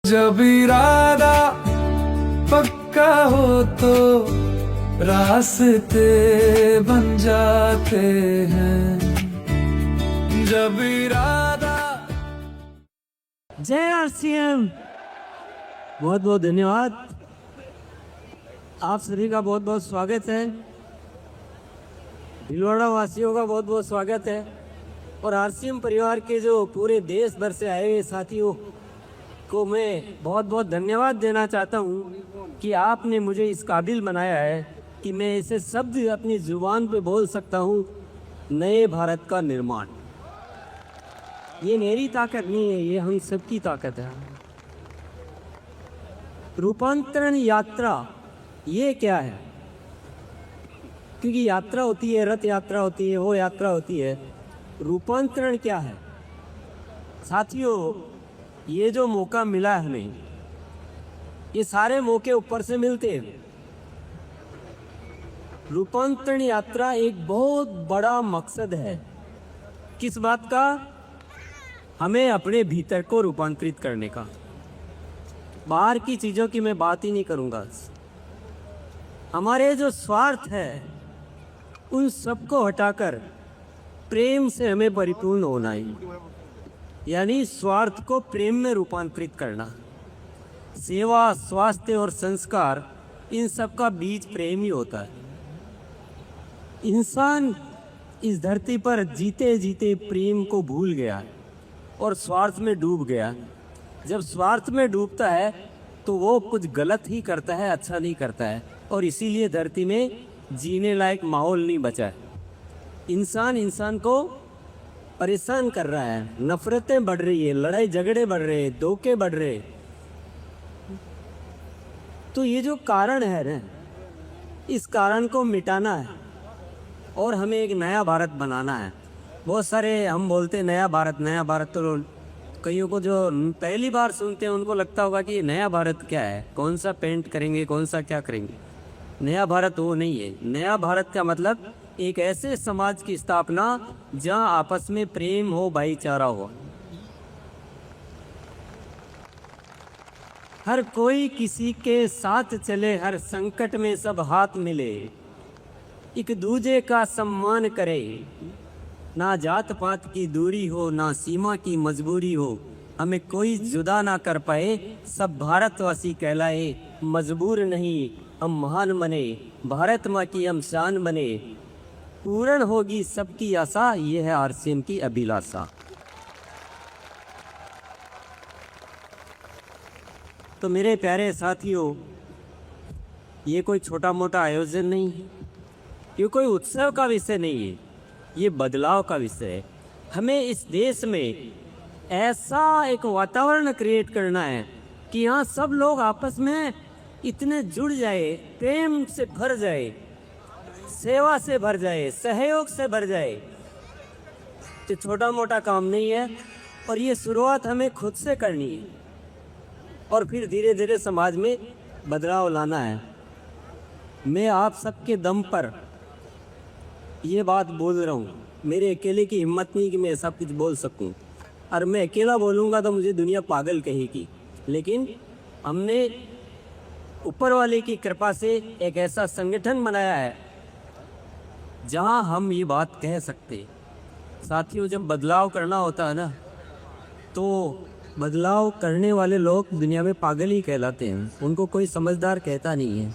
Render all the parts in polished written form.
जब इरादा पक्का हो तो रास्ते बन जाते हैं। जब इरादा। जय आरसीएम, बहुत बहुत धन्यवाद। आप सभी का बहुत बहुत स्वागत है। भीलवाड़ा वासियों का बहुत बहुत स्वागत है और आरसीएम परिवार के जो पूरे देश भर से आए हुए साथियों को मैं बहुत बहुत धन्यवाद देना चाहता हूँ कि आपने मुझे इस काबिल बनाया है कि मैं ऐसे शब्द अपनी जुबान पे बोल सकता हूँ, नए भारत का निर्माण। ये मेरी ताकत नहीं है, ये हम सबकी ताकत है। रूपांतरण यात्रा ये क्या है? क्योंकि यात्रा होती है, रथ यात्रा होती है, वो यात्रा होती है। रूपांतरण क्या है? साथियों, ये जो मौका मिला है हमें, ये सारे मौके ऊपर से मिलते हैं। रूपांतरण यात्रा एक बहुत बड़ा मकसद है। किस बात का? हमें अपने भीतर को रूपांतरित करने का। बाहर की चीज़ों की मैं बात ही नहीं करूँगा। हमारे जो स्वार्थ है उन सबको हटाकर प्रेम से हमें परिपूर्ण होना है, यानी स्वार्थ को प्रेम में रूपांतरित करना। सेवा, स्वास्थ्य और संस्कार, इन सब का बीज प्रेम ही होता है। इंसान इस धरती पर जीते जीते प्रेम को भूल गया और स्वार्थ में डूब गया। जब स्वार्थ में डूबता है तो वो कुछ गलत ही करता है, अच्छा नहीं करता है, और इसीलिए धरती में जीने लायक माहौल नहीं बचा है। इंसान को परेशान कर रहा है, नफरतें बढ़ रही है, लड़ाई झगड़े बढ़ रहे हैं, धोखे बढ़ रहे हैं। तो ये जो कारण है ना, इस कारण को मिटाना है और हमें एक नया भारत बनाना है। बहुत सारे हम बोलते हैं नया भारत, तो कईयों को जो पहली बार सुनते हैं उनको लगता होगा कि नया भारत क्या है, कौन सा पेंट करेंगे, कौन सा क्या करेंगे। नया भारत वो नहीं है। नया भारत का मतलब एक ऐसे समाज की स्थापना जहां आपस में प्रेम हो, भाईचारा हो, हर कोई किसी के साथ चले, हर संकट में सब हाथ मिले, एक दूजे का सम्मान करे, ना जात पात की दूरी हो, ना सीमा की मजबूरी हो, हमें कोई जुदा ना कर पाए, सब भारतवासी कहलाए, मजबूर नहीं हम महान बने, भारत माँ की हम शान बने, पूर्ण होगी सबकी आशा, ये है आरसीएम की अभिलाषा। तो मेरे प्यारे साथियों, ये कोई छोटा मोटा आयोजन नहीं है, ये कोई उत्सव का विषय नहीं है, ये बदलाव का विषय है। हमें इस देश में ऐसा एक वातावरण क्रिएट करना है कि यहाँ सब लोग आपस में इतने जुड़ जाए, प्रेम से भर जाए, सेवा से भर जाए, सहयोग से भर जाए। ये छोटा मोटा काम नहीं है और ये शुरुआत हमें खुद से करनी है और फिर धीरे धीरे समाज में बदलाव लाना है। मैं आप सबके दम पर ये बात बोल रहा हूँ। मेरे अकेले की हिम्मत नहीं कि मैं सब कुछ बोल सकूँ, और मैं अकेला बोलूँगा तो मुझे दुनिया पागल कहेगी। लेकिन हमने ऊपर वाले की कृपा से एक ऐसा संगठन बनाया है जहाँ हम ये बात कह सकते। साथियों, जब बदलाव करना होता है ना, तो बदलाव करने वाले लोग दुनिया में पागल ही कहलाते हैं, उनको कोई समझदार कहता नहीं है।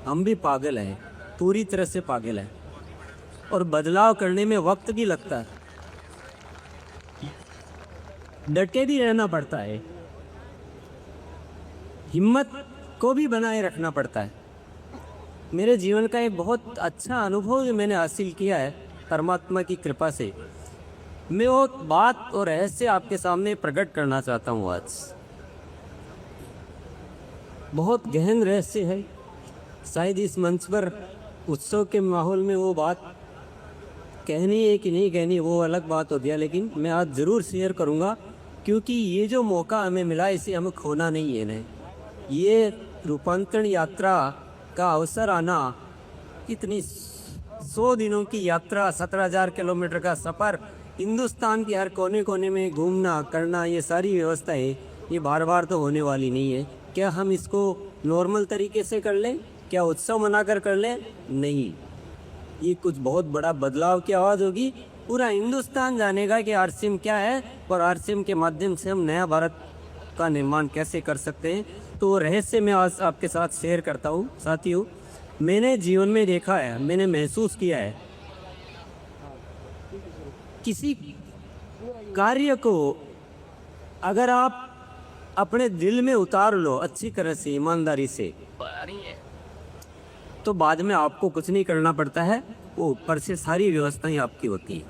हम भी पागल हैं, पूरी तरह से पागल हैं, और बदलाव करने में वक्त भी लगता है, डटे भी रहना पड़ता है, हिम्मत को भी बनाए रखना पड़ता है। मेरे जीवन का एक बहुत अच्छा अनुभव जो मैंने हासिल किया है परमात्मा की कृपा से, मैं वो बात और रहस्य आपके सामने प्रकट करना चाहता हूँ आज। बहुत गहन रहस्य है, शायद इस मंच पर उत्सव के माहौल में वो बात कहनी है कि नहीं कहनी वो अलग बात होती है, लेकिन मैं आज ज़रूर शेयर करूँगा, क्योंकि ये जो मौका हमें मिला इसे हमें खोना नहीं है। नहीं, ये रूपांतरण यात्रा का अवसर आना, इतनी 100 दिनों की यात्रा, 17,000 किलोमीटर का सफ़र, हिंदुस्तान के हर कोने कोने में घूमना करना, ये सारी व्यवस्थाएं ये बार बार तो होने वाली नहीं है। क्या हम इसको नॉर्मल तरीके से कर लें? क्या उत्सव मनाकर कर लें? नहीं, ये कुछ बहुत बड़ा बदलाव की आवाज़ होगी। पूरा हिंदुस्तान जानेगा कि आरसीएम क्या है और आरसीएम के माध्यम से हम नया भारत का निर्माण कैसे कर सकते हैं। तो वो रहस्य मैं आज आपके साथ शेयर करता हूँ। साथियों, मैंने जीवन में देखा है, मैंने महसूस किया है, किसी कार्य को अगर आप अपने दिल में उतार लो अच्छी तरह से, ईमानदारी से, तो बाद में आपको कुछ नहीं करना पड़ता है, वो ऊपर से सारी व्यवस्थाएं आपकी होती है।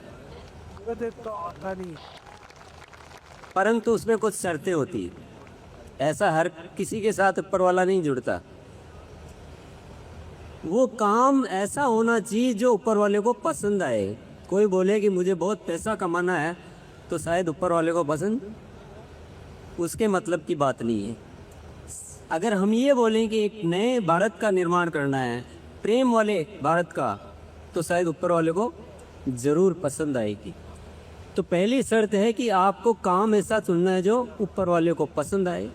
परंतु उसमें कुछ शर्तें होती है। ऐसा हर किसी के साथ ऊपर वाला नहीं जुड़ता। वो काम ऐसा होना चाहिए जो ऊपर वाले को पसंद आए। कोई बोले कि मुझे बहुत पैसा कमाना है, तो शायद ऊपर वाले को पसंद, उसके मतलब की बात नहीं है। अगर हम ये बोलें कि एक नए भारत का निर्माण करना है, प्रेम वाले भारत का, तो शायद ऊपर वाले को ज़रूर पसंद आएगी। तो पहली शर्त है कि आपको काम ऐसा चुनना है जो ऊपर वाले को पसंद आए।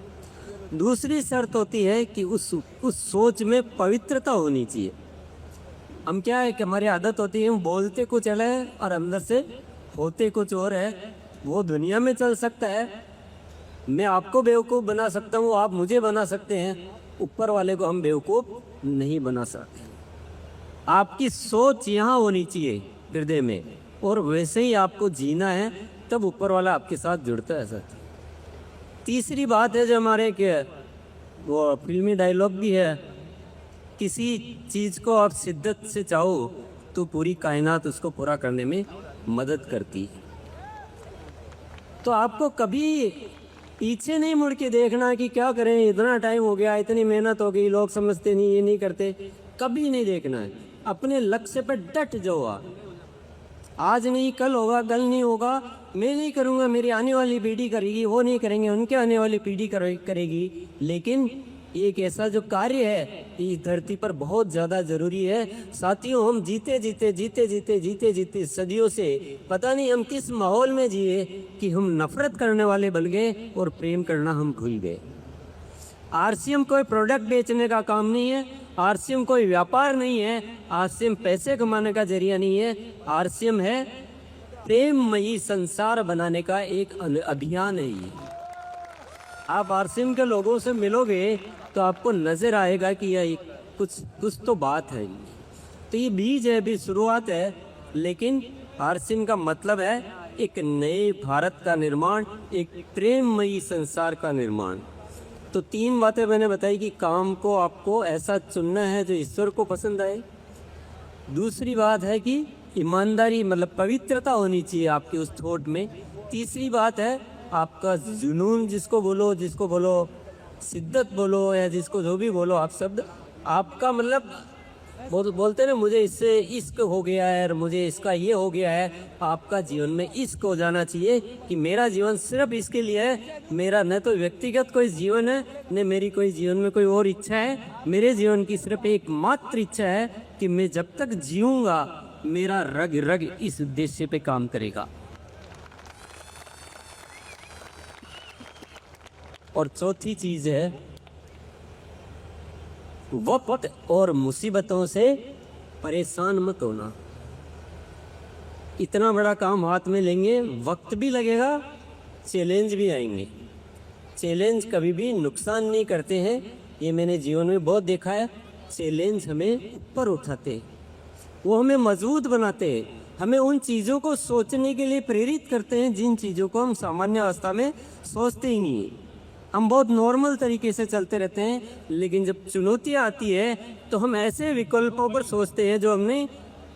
दूसरी शर्त होती है कि उस सोच में पवित्रता होनी चाहिए। हम क्या है कि हमारी आदत होती है, हम बोलते कुछ अलग है और अंदर से होते कुछ और है। वो दुनिया में चल सकता है, मैं आपको बेवकूफ़ बना सकता हूँ, आप मुझे बना सकते हैं, ऊपर वाले को हम बेवकूफ़ नहीं बना सकते। आपकी सोच यहाँ होनी चाहिए हृदय में, और वैसे ही आपको जीना है, तब ऊपर वाला आपके साथ जुड़ता है। सर, तीसरी बात है जो हमारे के वो फिल्मी डायलॉग भी है, किसी चीज़ को आप शिद्दत से चाहो तो पूरी कायनात उसको पूरा करने में मदद करती है। तो आपको कभी पीछे नहीं मुड़ के देखना कि क्या करें, इतना टाइम हो गया, इतनी मेहनत हो गई, लोग समझते नहीं, ये नहीं करते, कभी नहीं देखना है। अपने लक्ष्य पर डट जाओ आप। आज नहीं कल होगा, कल नहीं होगा, मैं नहीं करूँगा, मेरी आने वाली पीढ़ी करेगी, वो नहीं करेंगे, उनके आने वाली पीढ़ी करेगी। लेकिन एक ऐसा जो कार्य है इस धरती पर बहुत ज़्यादा ज़रूरी है। साथियों, हम जीते सदियों से पता नहीं हम किस माहौल में जिए कि हम नफरत करने वाले बन गए और प्रेम करना हम भूल गए। आरसीएम कोई प्रोडक्ट बेचने का काम नहीं है, आरसीएम कोई व्यापार नहीं है, आरसीएम पैसे कमाने का जरिया नहीं है। आरसीएम है प्रेममयी संसार बनाने का एक अभियान है। ये आप आरसीएम के लोगों से मिलोगे तो आपको नज़र आएगा कि यह कुछ तो बात है। तो ये बीज है, अभी शुरुआत है, लेकिन आरसीएम का मतलब है एक नए भारत का निर्माण, एक प्रेममयी संसार का निर्माण। तो तीन बातें मैंने बताई कि काम को आपको ऐसा चुनना है जो ईश्वर को पसंद आए। दूसरी बात है कि ईमानदारी मतलब पवित्रता होनी चाहिए आपकी उस थॉट में। तीसरी बात है आपका जुनून, जिसको बोलो शिद्दत बोलो या जिसको जो भी बोलो आप शब्द, आपका मतलब बोलते ना मुझे इससे इश्क हो गया है और मुझे इसका ये हो गया है। आपका जीवन में इश्क हो जाना चाहिए कि मेरा जीवन सिर्फ इसके लिए है। मेरा न तो व्यक्तिगत कोई जीवन है, न मेरी कोई जीवन में कोई और इच्छा है। मेरे जीवन की सिर्फ एकमात्र इच्छा है कि मैं जब तक जीऊँगा मेरा रग रग इस उद्देश्य पे काम करेगा। और चौथी चीज़ है वक्त और मुसीबतों से परेशान मत होना। इतना बड़ा काम हाथ में लेंगे, वक्त भी लगेगा, चैलेंज भी आएंगे। चैलेंज कभी भी नुकसान नहीं करते हैं, ये मैंने जीवन में बहुत देखा है। चैलेंज हमें ऊपर उठाते हैं, वो हमें मजबूत बनाते हैं, हमें उन चीज़ों को सोचने के लिए प्रेरित करते हैं जिन चीज़ों को हम सामान्य अवस्था में सोचते ही नहीं हैं। हम बहुत नॉर्मल तरीके से चलते रहते हैं, लेकिन जब चुनौतियाँ आती है तो हम ऐसे विकल्पों पर सोचते हैं जो हमने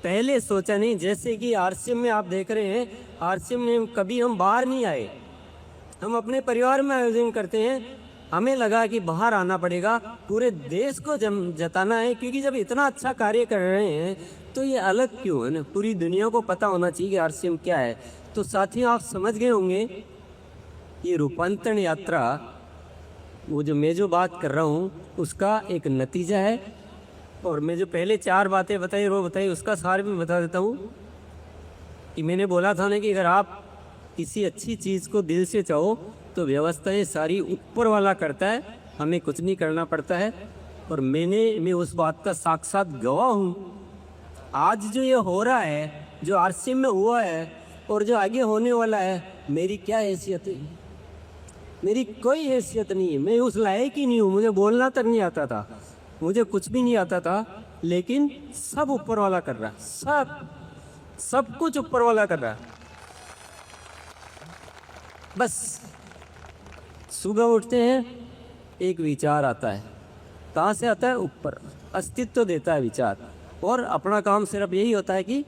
पहले सोचा नहीं। जैसे कि आरसीएम में आप देख रहे हैं, आरसीएम में कभी हम बाहर नहीं आए, हम अपने परिवार में आयोजन करते हैं। हमें लगा कि बाहर आना पड़ेगा, पूरे देश को जताना है, क्योंकि जब इतना अच्छा कार्य कर रहे हैं तो ये अलग क्यों है ना, पूरी दुनिया को पता होना चाहिए कि आरसीएम क्या है। तो साथियों, आप समझ गए होंगे ये रूपांतरण यात्रा, वो जो मैं बात कर रहा हूँ उसका एक नतीजा है। और मैं जो पहले 4 बातें बताई उसका सार भी बता देता हूँ कि मैंने बोला था ना कि अगर आप किसी अच्छी चीज़ को दिल से चाहो तो व्यवस्थाएं सारी ऊपर वाला करता है, हमें कुछ नहीं करना पड़ता है। और मैं उस बात का साक्षात गवाह हूँ। आज जो ये हो रहा है, जो आरसीएम में हुआ है और जो आगे होने वाला है, मेरी क्या हैसियत है? मेरी कोई हैसियत नहीं है। मैं उस लायक ही नहीं हूँ। मुझे बोलना तक नहीं आता था, मुझे कुछ भी नहीं आता था, लेकिन सब ऊपर वाला कर रहा है। सब कुछ ऊपर वाला कर रहा है। बस सुबह उठते हैं, एक विचार आता है। कहाँ से आता है? ऊपर अस्तित्व देता है विचार। और अपना काम सिर्फ यही होता है कि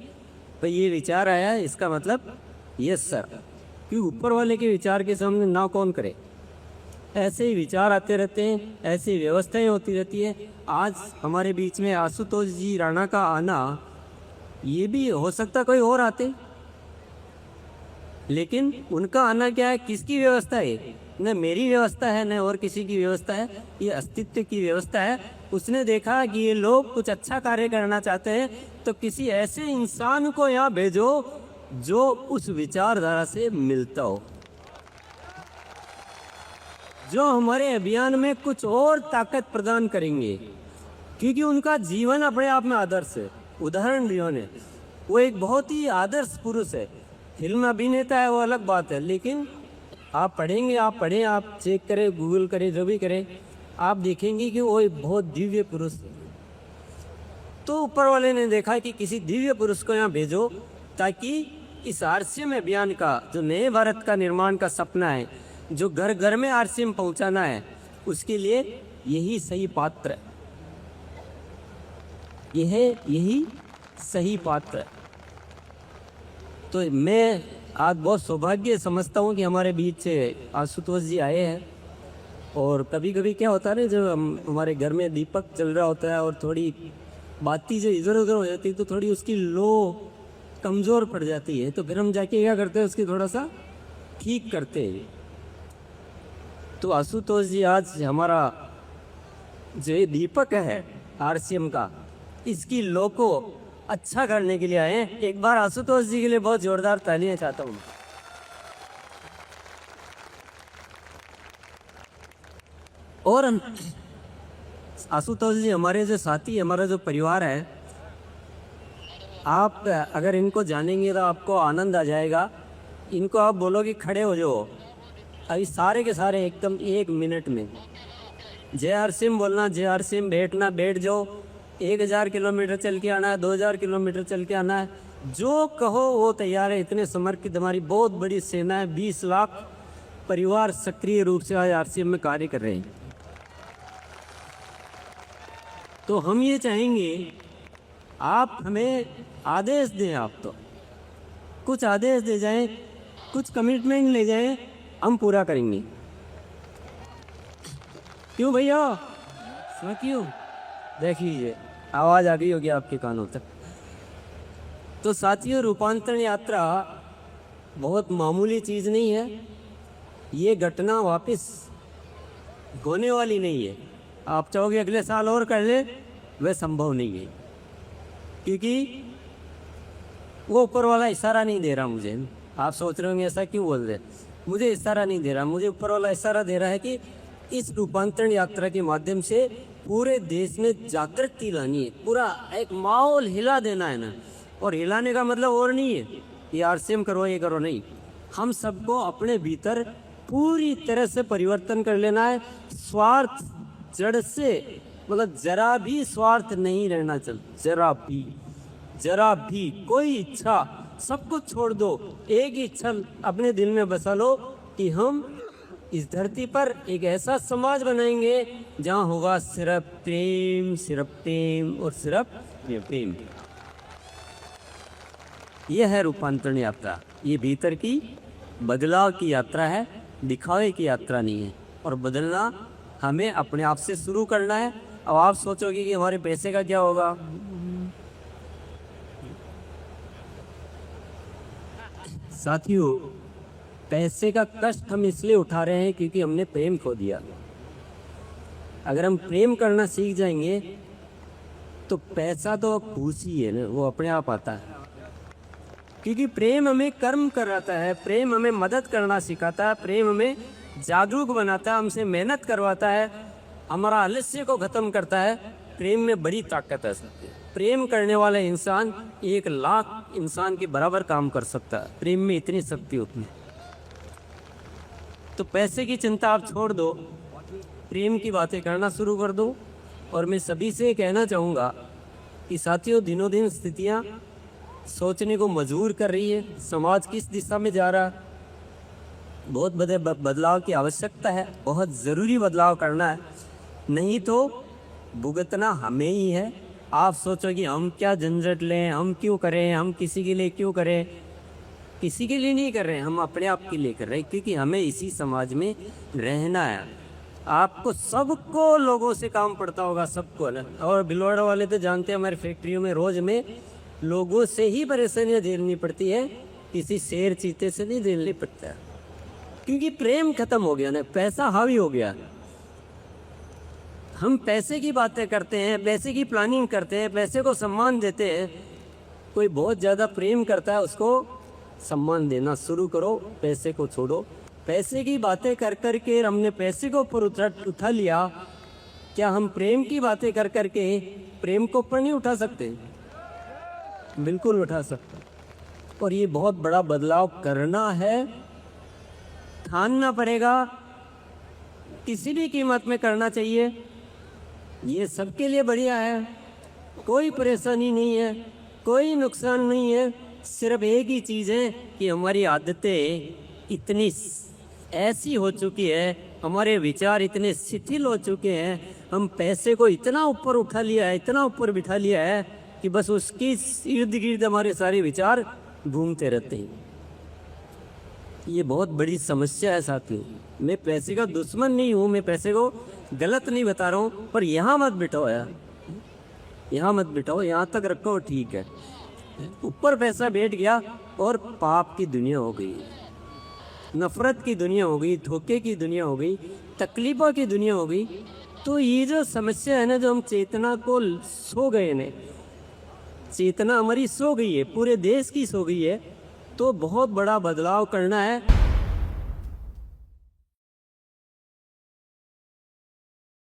भाई ये विचार आया है, इसका मतलब यस सर। कि ऊपर वाले के विचार के सामने ना कौन करे। ऐसे ही विचार आते रहते हैं, ऐसी व्यवस्थाएं होती रहती है। आज हमारे बीच में आशुतोष जी राणा का आना, ये भी हो सकता कोई और आते, लेकिन उनका आना क्या है? किसकी व्यवस्था है? न मेरी व्यवस्था है, न और किसी की व्यवस्था है। ये अस्तित्व की व्यवस्था है। उसने देखा कि ये लोग कुछ अच्छा कार्य करना चाहते हैं, तो किसी ऐसे इंसान को यहाँ भेजो जो उस विचारधारा से मिलता हो, जो हमारे अभियान में कुछ और ताकत प्रदान करेंगे। क्योंकि उनका जीवन अपने आप में आदर्श है। उदाहरण लियो ने, वो एक बहुत ही आदर्श पुरुष है। फिल्म अभिनेता है वो अलग बात है, लेकिन आप पढ़ेंगे, आप पढ़ें, आप चेक करें, गूगल करें, जो भी करें, आप देखेंगे कि वो एक बहुत दिव्य पुरुष है। तो ऊपर वाले ने देखा कि किसी दिव्य पुरुष को यहाँ भेजो, ताकि इस आरसीएम अभियान का, जो नए भारत का निर्माण का सपना है, जो घर घर में आरसीएम पहुँचाना है, उसके लिए यही सही पात्र है। यही सही पात्र है। तो मैं आज बहुत सौभाग्य समझता हूँ कि हमारे बीच से आशुतोष जी आए हैं। और कभी कभी क्या होता है ना, जब हमारे घर में दीपक चल रहा होता है और थोड़ी बाती जो इधर उधर हो जाती है, तो थोड़ी उसकी लो कमज़ोर पड़ जाती है। तो फिर हम जाके क्या करते हैं, उसकी थोड़ा सा ठीक करते हैं। तो आशुतोष जी आज हमारा जो ये दीपक है आरसीएम का, इसकी लो को अच्छा करने के लिए आए हैं। एक बार आशुतोष जी के लिए बहुत जोरदार तालियां चाहता हूँ। और आशुतोष जी हमारे जो साथी, हमारा जो परिवार है, आप अगर इनको जानेंगे तो आपको आनंद आ जाएगा। इनको आप बोलो कि खड़े हो जाओ, अभी सारे के सारे एकदम 1 मिनट में जय आरसीएम बोलना, जय आरसीएम, बैठना, बैठ जाओ। 1000 किलोमीटर चल के आना है, 2000 किलोमीटर चल के आना है, जो कहो वो तैयार है। इतने समर्पित हमारी बहुत बड़ी सेना है। 20 लाख परिवार सक्रिय रूप से आज आरसीएम में कार्य कर रहे हैं। तो हम ये चाहेंगे आप हमें आदेश दें। आप तो कुछ आदेश दे जाएं, कुछ कमिटमेंट ले जाएं, हम पूरा करेंगे। क्यों भैया? क्यों? देख लीजिए, आवाज़ आ गई होगी आपके कानों तक। तो साथियों, रूपांतरण यात्रा बहुत मामूली चीज़ नहीं है। ये घटना वापस होने वाली नहीं है। आप चाहोगे अगले साल और कर ले, वह संभव नहीं है। क्योंकि वो ऊपर वाला इशारा नहीं दे रहा मुझे। आप सोच रहे होंगे ऐसा क्यों बोल रहे, मुझे इशारा नहीं दे रहा। मुझे ऊपर वाला इशारा दे रहा है कि इस रूपांतरण यात्रा के माध्यम से पूरे देश में जागृति लानी है। पूरा एक माहौल हिला देना है ना। और हिलाने का मतलब और नहीं है कि आरसीएम करो, ये करो, नहीं। हम सबको अपने भीतर पूरी तरह से परिवर्तन कर लेना है। स्वार्थ जड़ से, मतलब जरा भी स्वार्थ नहीं रहना चाहिए। जरा भी कोई इच्छा, सब कुछ छोड़ दो। एक ही इच्छा अपने दिल में बसा लो कि हम इस धरती पर एक ऐसा समाज बनाएंगे जहाँ होगा सिर्फ प्रेम, सिर्फ प्रेम और सिर्फ प्रेम। यह है रूपांतरण यात्रा। ये भीतर की बदलाव की यात्रा है, दिखावे की यात्रा नहीं है। और बदलना हमें अपने आप से शुरू करना है। अब आप सोचोगे कि हमारे पैसे का क्या होगा। साथियों, पैसे का कष्ट हम इसलिए उठा रहे हैं क्योंकि हमने प्रेम खो दिया। अगर हम प्रेम करना सीख जाएंगे तो पैसा तो खुशी है ना, वो अपने आप आता है। क्योंकि प्रेम हमें कर्म कराता है, प्रेम हमें मदद करना सिखाता है, प्रेम हमें जागरूक बनाता है, हमसे मेहनत करवाता है, हमारा आलस्य को खत्म करता है। प्रेम में बड़ी ताकत है सबकी। प्रेम करने वाला इंसान 1,00,000 इंसान के बराबर काम कर सकता है। प्रेम में इतनी शक्ति होती है। तो पैसे की चिंता आप छोड़ दो, प्रेम की बातें करना शुरू कर दो। और मैं सभी से कहना चाहूँगा कि साथियों, दिनों दिन स्थितियाँ सोचने को मजबूर कर रही है। समाज किस दिशा में जा रहा है, बहुत बड़े बदलाव की आवश्यकता है। बहुत ज़रूरी बदलाव करना है, नहीं तो भुगतना हमें ही है। आप सोचो कि हम क्या झंझट लें, हम क्यों करें, हम किसी के लिए क्यों करें। किसी के लिए नहीं कर रहे हैं, हम अपने आप के लिए कर रहे हैं, क्योंकि हमें इसी समाज में रहना है। आपको सबको लोगों से काम पड़ता होगा, सबको। और भिलवाड़ा वाले तो जानते हैं, हमारी फैक्ट्रियों में रोज़ में लोगों से ही परेशानियाँ झेलनी पड़ती है, किसी शेर चीते से नहीं झेलनी पड़ता है। क्योंकि प्रेम खत्म हो गया ना, पैसा हावी हो गया। हम पैसे की बातें करते हैं, पैसे की प्लानिंग करते हैं, पैसे को सम्मान देते हैं। कोई बहुत ज़्यादा प्रेम करता है, उसको सम्मान देना शुरू करो, पैसे को छोड़ो। पैसे की बातें कर कर के हमने पैसे को ऊपर उठा लिया। क्या हम प्रेम की बातें कर कर के प्रेम को ऊपर नहीं उठा सकते? बिल्कुल उठा सकते। और ये बहुत बड़ा बदलाव करना है, ठानना पड़ेगा, किसी भी कीमत में करना चाहिए। ये सबके लिए बढ़िया है, कोई परेशानी नहीं है, कोई नुकसान नहीं है। सिर्फ एक ही चीज़ है कि हमारी आदतें इतनी ऐसी हो चुकी है, हमारे विचार इतने शिथिल हो चुके हैं, हम पैसे को इतना ऊपर उठा लिया है, इतना ऊपर बिठा लिया है कि बस उसकी इर्द गिर्द हमारे सारे विचार घूमते रहते हैं। ये बहुत बड़ी समस्या है साथियों। मैं पैसे का दुश्मन नहीं हूँ, मैं पैसे को गलत नहीं बता रहा हूँ, पर यहाँ मत बिठाओ यार, यहाँ मत बिठाओ, यहाँ तक रखो ठीक है। ऊपर पैसा बैठ गया और पाप की दुनिया हो गई, नफरत की दुनिया हो गई, धोखे की दुनिया हो गई, तकलीफों की दुनिया हो गई। तो ये जो समस्या है ना, जो हम चेतना को सो गए ने, चेतना हमारी सो गई है, पूरे देश की सो गई है। तो बहुत बड़ा बदलाव करना है।